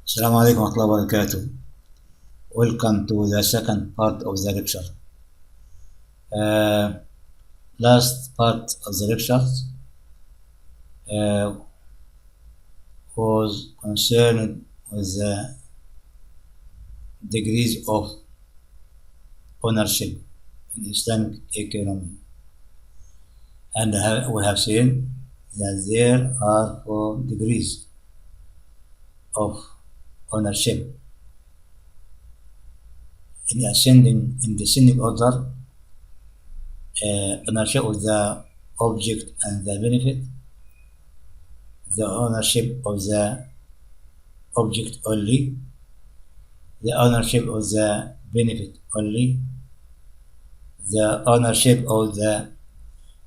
Assalamu alaikum wa rahmatullahi wa barakatuh. Welcome to the second part of the lecture. Last part of the lecture was concerned with the degrees of ownership in Islamic economy, and we have seen that there are 4 degrees of ownership in descending order. Ownership of the object and the benefit, the ownership of the object only, the ownership of the benefit only, the ownership of the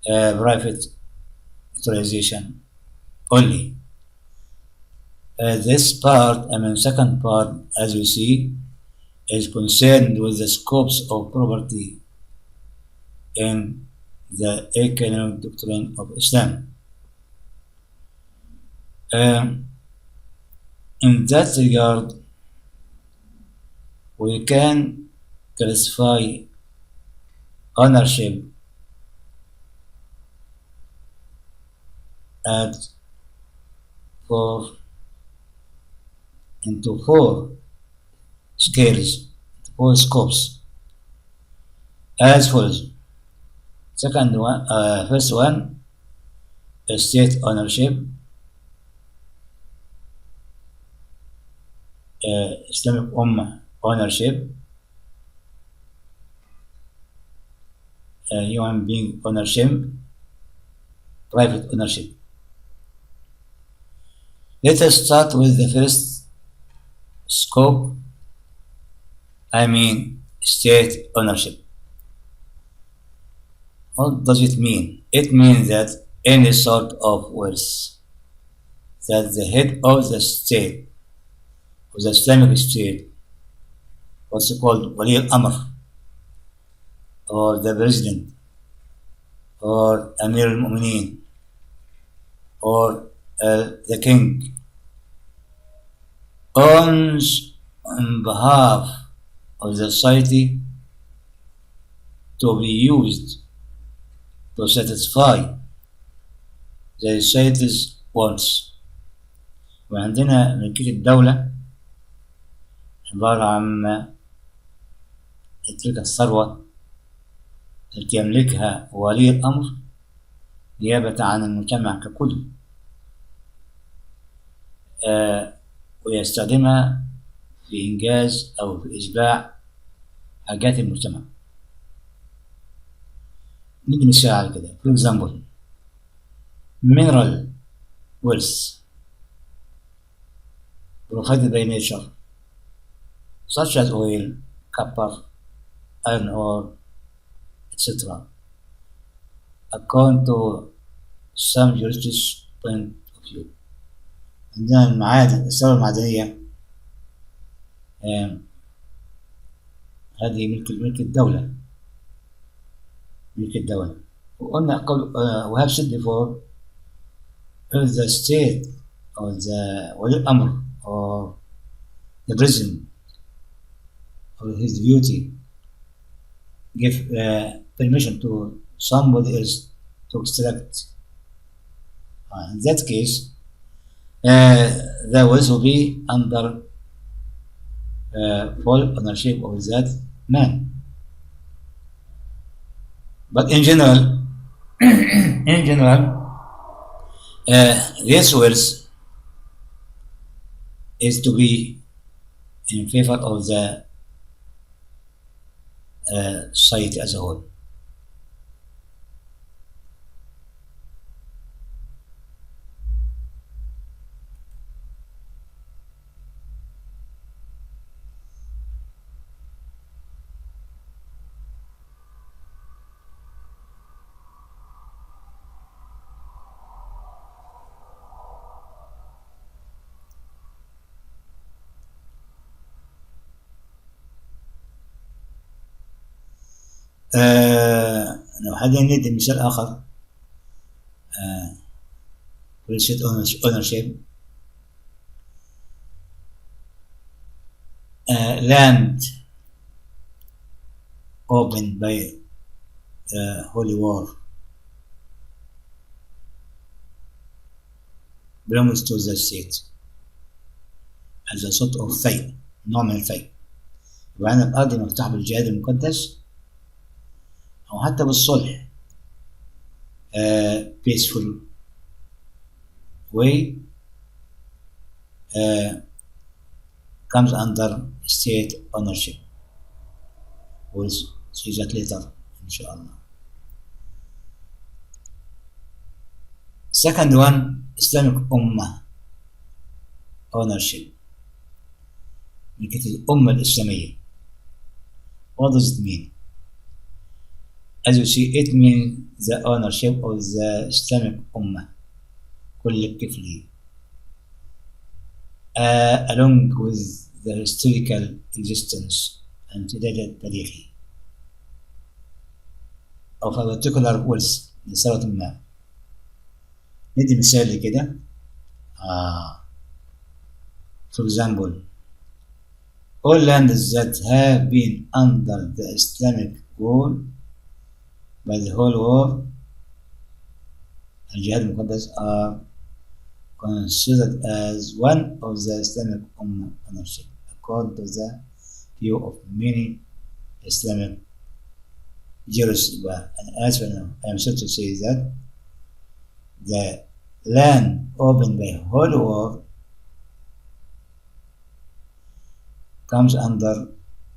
private utilization only. This part, second part, as you see, is concerned with the scopes of property in the economic doctrine of Islam. In that regard, we can classify ownership into 4 scales, 4 scopes, as follows. First one, state ownership, Islamic Ummah ownership, human being ownership, private ownership. Let us start with the first scope, state ownership. What does it mean? It means that any sort of wealth that the head of the state, of the Islamic state, what's called Wali al-Amr, or the president, or Amir al-Mu'mineen, or the king, owns on behalf of the society to be used to satisfy the society's wants. وعندنا ملكية الدولة عبارة عن تلك الثروة التي يملكها ولي الأمر نيابة عن المجتمع ككل، ويستخدمها في إنجاز أو في إشباع حاجات المجتمع. ندي مثال على كده. For example, mineral wealth provided by nature, such as oil, copper, iron ore, etc. According to some jurists' point of view. عندنا المعادن، الثروة المعدنية هذه ملك الدولة، ملك الدولة. وقلنا قبل we have said before, if the state or the ولي الأمر or the president or his duty give permission to somebody else to extract, in that case the wealth will be under full ownership of that man. But in general, this wealth is to be in favor of the society as a whole. لو حابين ندي مثال آخر for state ownership. land opened by holy war belongs to the state as a sort of فيء، نوع من الفيء. يبقى عندنا الأرض مفتوحة بالجهاد المقدس أو حتى بالصلح peaceful way comes under state ownership. We'll see that later إن شاء الله. Second one, Islamic Ummah ownership. ملكية الأمة الإسلامية. What does it mean? As you see, it means the ownership of the Islamic Ummah collectively, along with the historical existence امتداد التاريخي of a particular wealth لثروة ما. ندي مثال لكده. For example, all lands that have been under the Islamic rule by the whole world الجهاد المقدس are considered as one of the Islamic Ummah ownership according to the view of many Islamic jurists. As I am sorry to say that the land owned by whole world comes under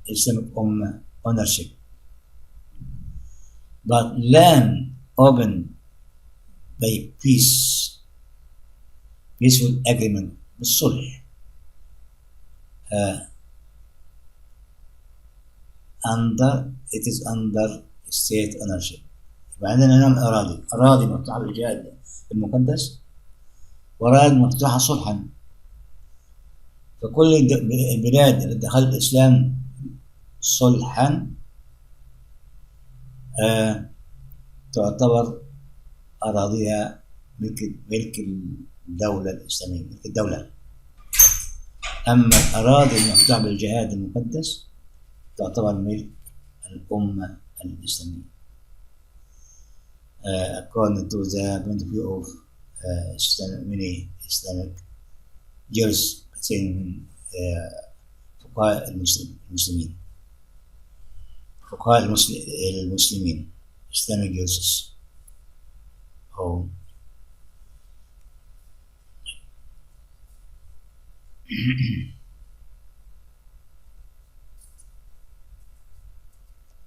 Islamic Ummah ownership, but land owned by peaceful agreement بالصلح it is under state ownership. يبقى عندنا نوع أراضي مفتوحة بالجهاد المقدس وأراضي مفتوحة صلحا. فكل البلاد اللي دخلت الإسلام صلحا تعتبر أراضيها ملك الدولة الإسلامية، ملك الدولة. أما الأراضي المفتوحة بالجهاد المقدس تعتبر ملك الأمة الإسلامية. According to the point of view of many Islamic jurists من فقهاء المسلمين، فقهاء المسلمين Islamic jurists.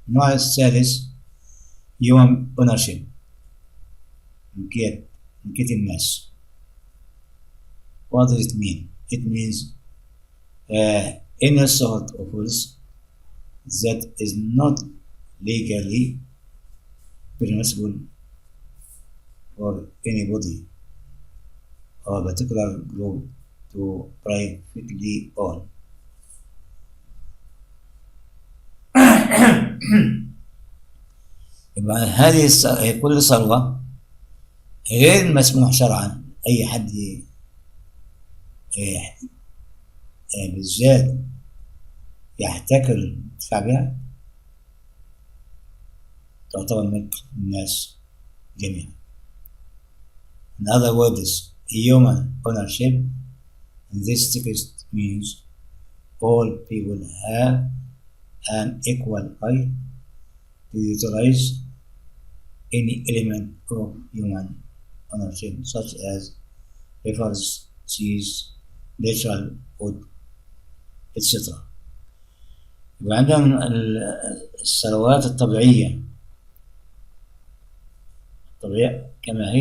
النوع الثالث human ownership ملكية الناس. What does it mean? It means any sort of wealth that is not legally permissible for anybody or particular group to privately own. يبقى هذه كل ثروة غير مسموح شرعا أي حد بالذات يحتكر الدفاع بها تعتبر ملك الناس جميعا. In other words, human ownership in this text means all people have an equal right to utilize any element of human ownership such as rivers, seas, natural wood, etc. يبقى عندنا الثروات الطبيعية كما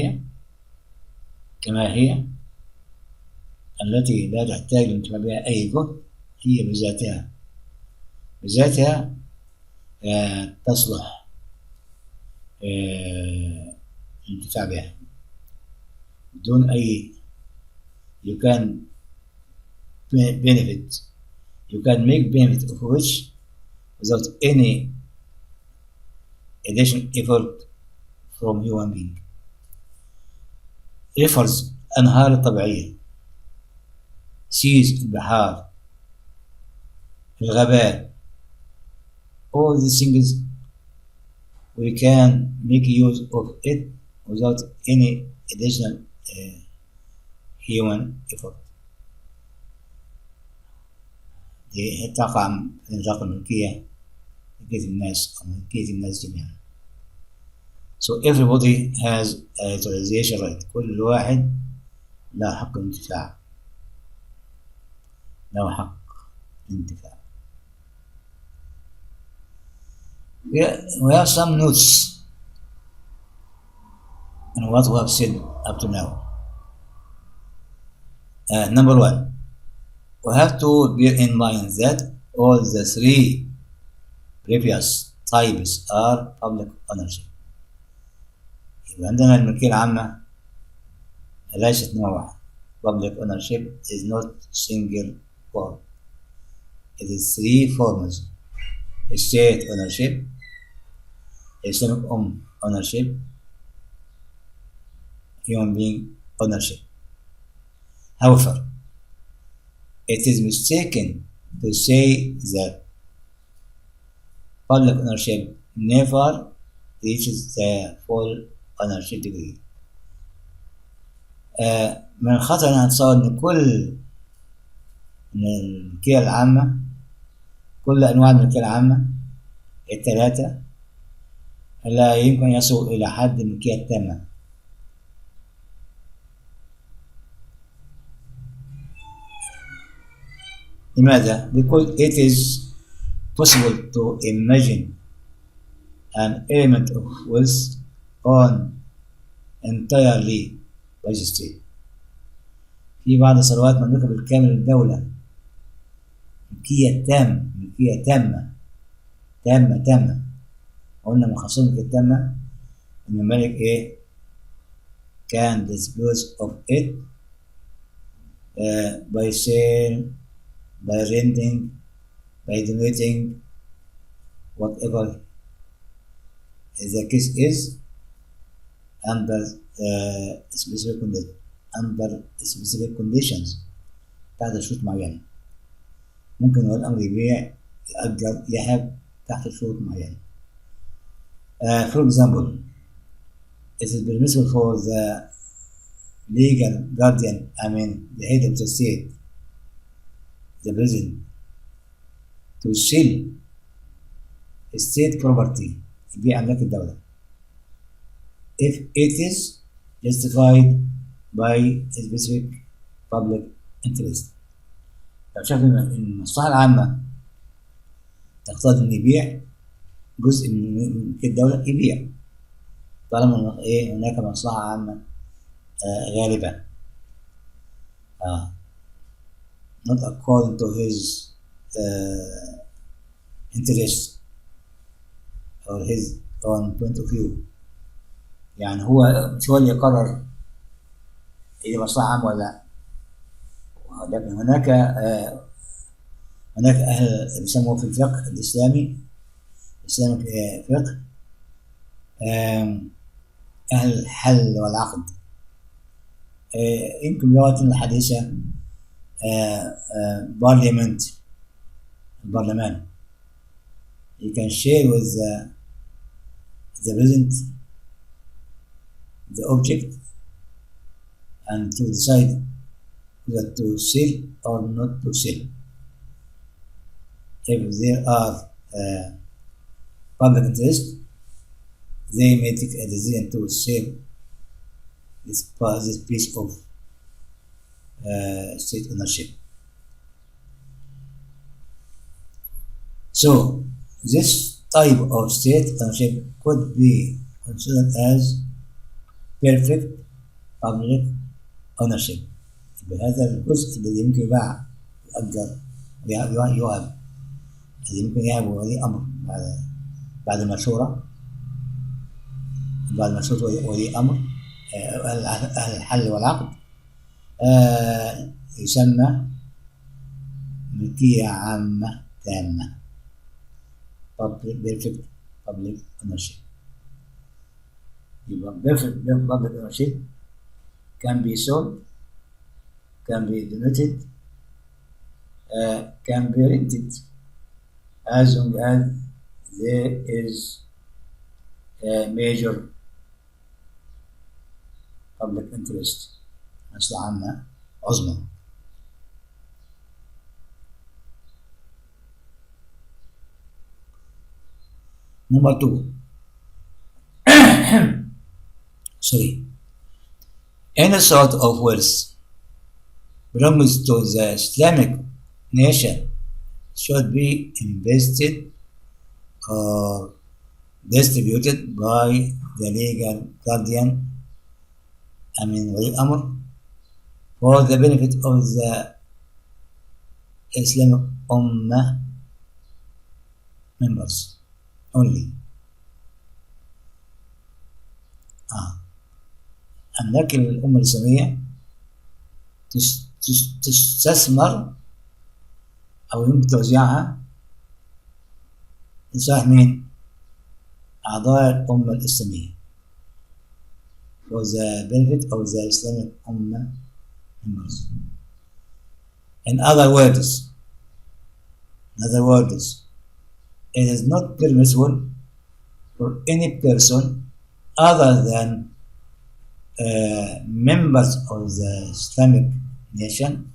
هي التي لا تحتاج لانتفاع بها أي جهد، هي بذاتها تصلح الانتفاع بها بدون أي you can make benefit of which without any additional effort from human being. rivers أنهار طبيعية، seas البحار، الغباء. All these things we can make use of it without any additional human effort. دي تقع في نطاق الملكية، ملكية الناس أو ملكية الناس جميعا. So everybody has a utilization right. كل واحد له حق الانتفاع، له حق الانتفاع. We have some notes on what we have said up to now. Number one, we have to bear in mind that all the three previous types are public ownership. يبقى عندنا الملكية العامة ليست نوع واحد. Public ownership is not single form. It is three forms: state ownership, Islamic ownership, human being ownership. However, it is mistaken to say that public ownership never reaches the full ownership degree. من الخطأ أن نتصور أن كل الملكية العامة، كل أنواع الملكية العامة الثلاثة لا يمكن يصل إلى حد الملكية التامة. لماذا؟ Because it is possible to imagine an element of wealth owned entirely by the state. في بعض الثروات مملوكة بالكامل للدولة، ملكية تامة، ملكية تامة تامة تامة. قلنا من خصائص الملكية التامة إن الملك إيه؟ can dispose of it by sale, by renting, by donating, whatever the case is, under specific conditions. تحت شروط معينة. ممكن ولي الأمر يبيع، يأجر، يهب تحت شروط معينة. For example, it is permissible for the legal guardian, the head of the state, the president, to sell state property، يبيع أملاك الدولة، if it is justified by a specific public interest. لو شاف إن المصلحة العامة تقتضي إن يبيع جزء من ملكية الدولة، يبيع طالما إيه هناك مصلحة عامة غالبة. not according to his interest or his own point of view. يعني هو مش هو اللي يقرر هي مصلحة عامة ولا لا، لكن هناك أهل بيسموه في الفقه الإسلامي، فقه أهل الحل والعقد. يمكن بلغتنا الحديثة البرلمان. You can share with the president the object and to decide whether to sell or not to sell. If there are public interest, they may take a decision to sell this piece of state ownership. So this type of state ownership could be considered as perfect public ownership. بهذا الجزء الذي يمكن يباع، يؤجر، يوهب، الذي يمكن يهب ولي أمر بعد المشورة، ولي أمر أهل الحل والعقد، يسمى ملكية عامة تامة، perfect public ownership. يبقى perfect public ownership can be sold, can be donated, can be rented. as long as there is a major public interest. مصلحة عامة عظمى. Number 2. Sorry. Any sort of wealth belongs to the Islamic nation should be invested or distributed by the legal guardian, ولي الأمر, for the benefit of the Islamic Ummah members only. أملاك الأمة الإسلامية تستثمر أو يمكن توزيعها لصالح مين؟ أعضاء الأمة الإسلامية for the benefit of the Islamic Ummah members. In other words, it is not permissible for any person other than members of the Islamic nation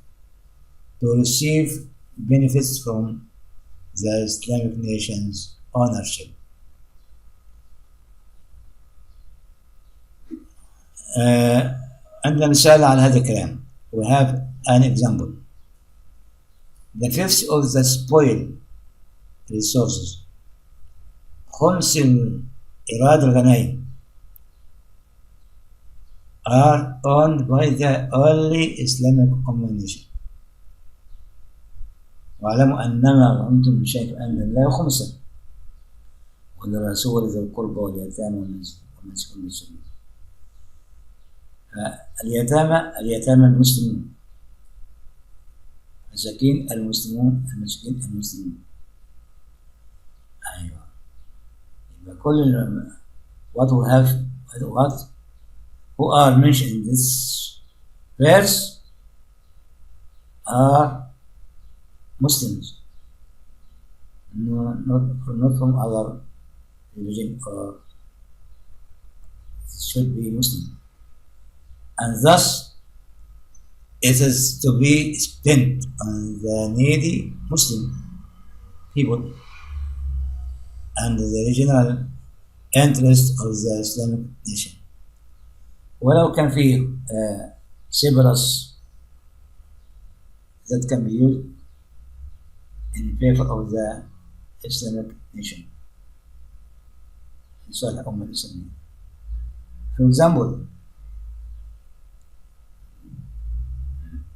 to receive benefits from the Islamic nation's ownership. عندنا مثال على هذا الكلام. We have an example. The fifth of the spoiled resources, خمس إيراد الغنائم, are owned by the only Islamic Ummah nation. واعلموا أنما غنمتم بشيء فأن لله خمسا وللرسول ذي القربى واليتامى والمسكين بالسبيل. اليتامى المسلمون، مساكين المسلمون، المسكين المسلمون. أيوة، يبقى كل who are mentioned in this verse are Muslims, not from other religion, or should be Muslim, and thus it is to be spent on the needy Muslim people and the regional interest of the Islamic nation. ولو كان فيه surplus that can be used in favor of the Islamic nation. For example,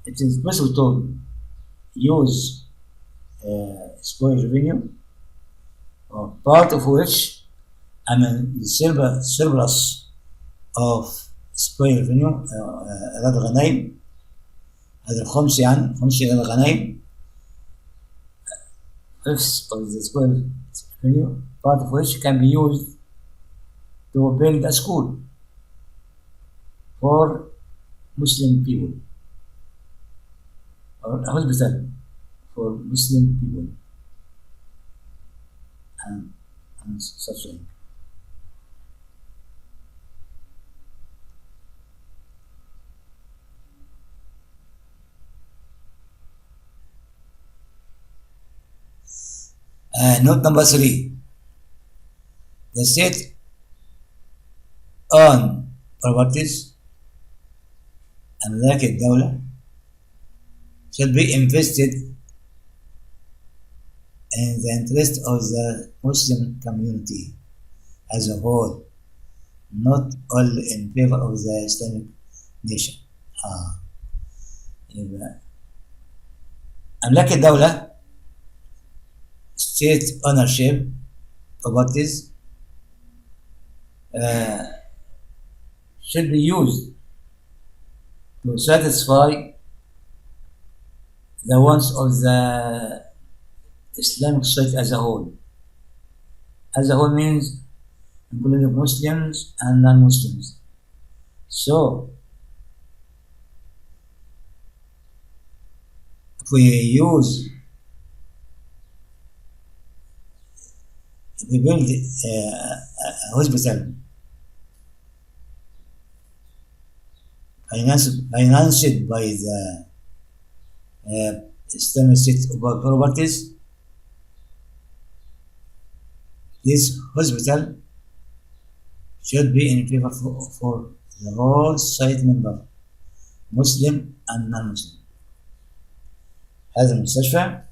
it is possible to use spoiled revenue, or part of which, the surplus of spoiled revenue, إيراد الغنائم، هذا الخمس يعني خمس إيراد الغنائم، fifth of the spoiled revenue, part of which can be used to build a school for Muslim people, or a hospital for Muslim people, and such like. Note number 3. The state owned properties أملاك الدولة should be invested in the interest of the Muslim community as a whole, not only in favor of the Islamic nation. يبقى أملاك الدولة state ownership properties should be used to satisfy the wants of the Islamic society as a whole. As a whole means including Muslims and non-Muslims. So, if we use we build a hospital financed by the Islamic State properties. This hospital should be in favor for the whole society member, Muslim and non-Muslim. هذا المستشفى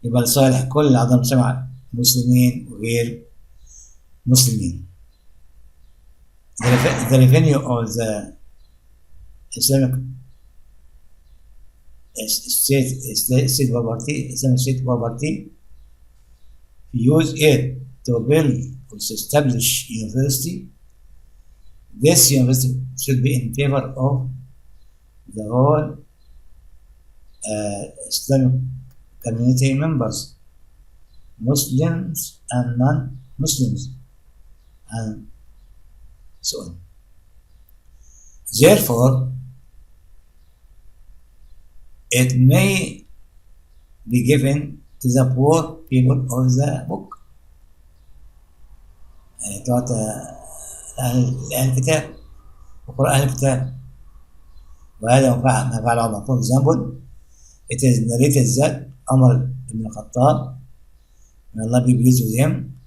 يبقى لصالح كل أعضاء المجتمع، مسلمين وغير مسلمين. The revenue of the Islamic state property use it to build or to establish university. This university should be in favor of the whole Islamic community members, Muslims and non-Muslims, and so on. Therefore, it may be given to the poor people of the book. تعطى أهل الكتاب وقرأ أهل الكتاب. وهذا ما فعله عمر. For example, it is narrated that Umar ibn Khattab, may Allah be pleased with him,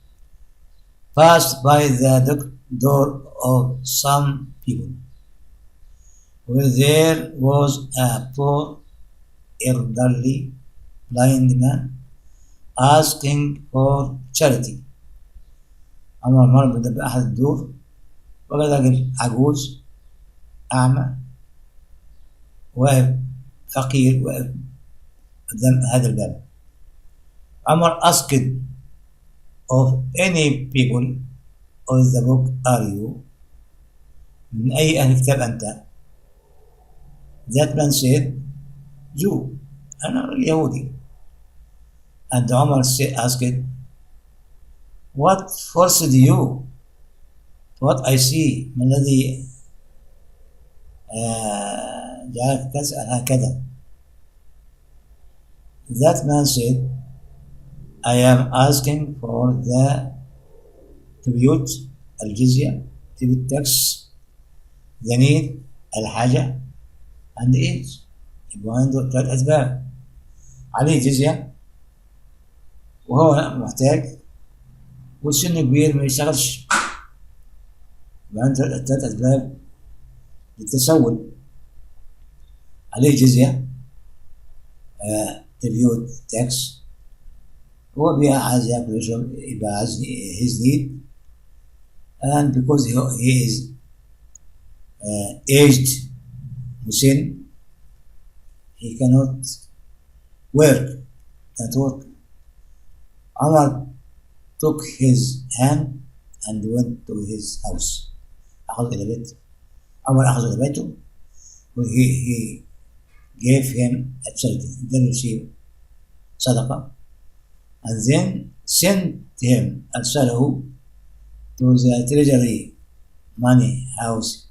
passed by the door of some people where there was a poor elderly blind man asking for charity. عمر مر بأحد الدور وجد راجل عجوز أعمى واقف فقير واقف قدام هذا الباب. عمر asked of any people of the book are you, من أي أهل الكتاب أنت؟ That man said Jew, أنا يهودي. And Umar asked, what forced you? What I see, ما الذي جعلك تسأل هكذا؟ That man said, I am asking for the tribute, الجزية, tribute tax, the need, الحاجة, and the age. يبقى عنده 3 أسباب. عليه جزية وهو محتاج والسن كبير ما يشتغلش. يبقى عنده 3 أسباب للتسول. عليه جزية tribute tax، هو عايز ياكل ويشرب، يبقى عايز his need، and because he is aged مسن he cannot work. Umar took his hand and went to his house. أخذ إلى بيته. عمر أخذ إلى بيته he gave him a charity، اداله شيء صدقة، and then sent him أرسله to the treasury money house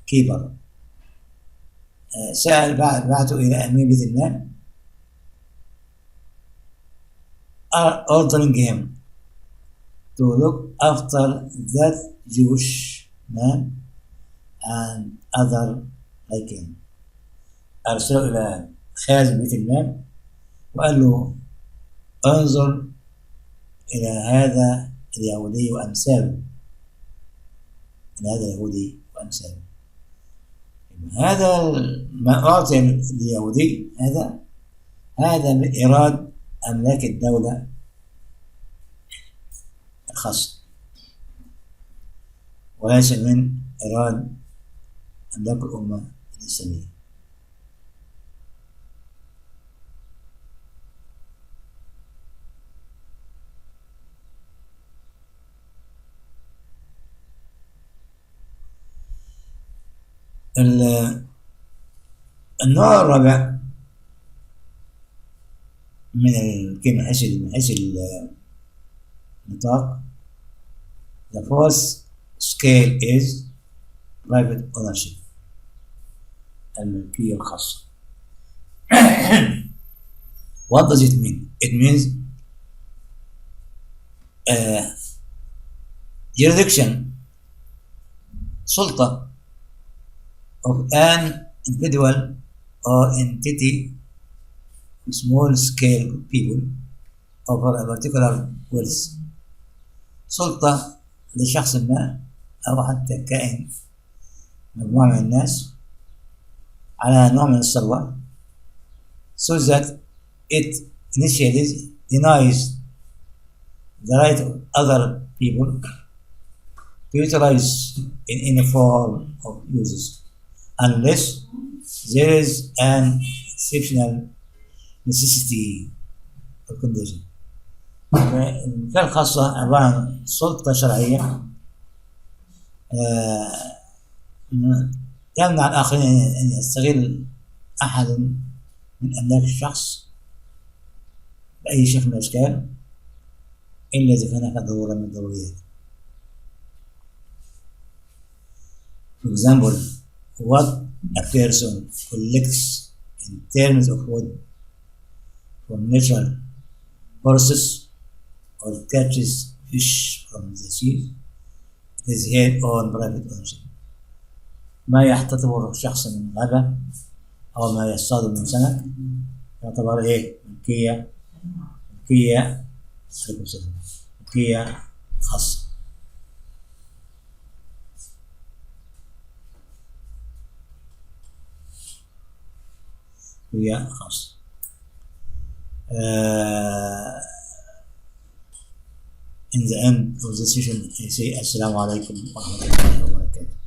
keeper. سأل بعته إلى أمين بيت المال ordering him to look after that Jewish man and other like him. أرسله إلى خازن بيت المال وقال له انظر إلى هذا اليهودي وأمثاله، إلى هذا اليهودي وأمثاله. هذا ما أعطي لليهودي هذا من إيراد أملاك الدولة الخاصة وليس من إيراد أملاك الأمة الإسلامية. النوع الرابع من من حيث النطاق، the fourth scale is private ownership، الملكية الخاصة. What does it mean? It means jurisdiction سلطة of an individual or entity small scale people over a particular wealth. سلطة لشخص ما أو حتى كائن مجموعة من الناس على نوع من الثروة so that it initially denies the right of other people to utilize in any form of uses unless there is an exceptional necessity or condition. المثال الخاصة عبارة عن سلطة شرعية تمنع الآخرين أن يستغل أحد من أملاك الشخص بأي شكل من الأشكال إلا إذا كان هناك ضرورة من الضروريات. For example, what a person collects in terms of wood from natural sources or catches fish from the sea, it is his own private ownership. ما يحتطبه الشخص من غابة أو ما يصطاد من سمك يعتبر إيه؟ ملكية ملكية خاصة. ملكية خاصة. In the end of the session I say السلام عليكم ورحمة الله وبركاته.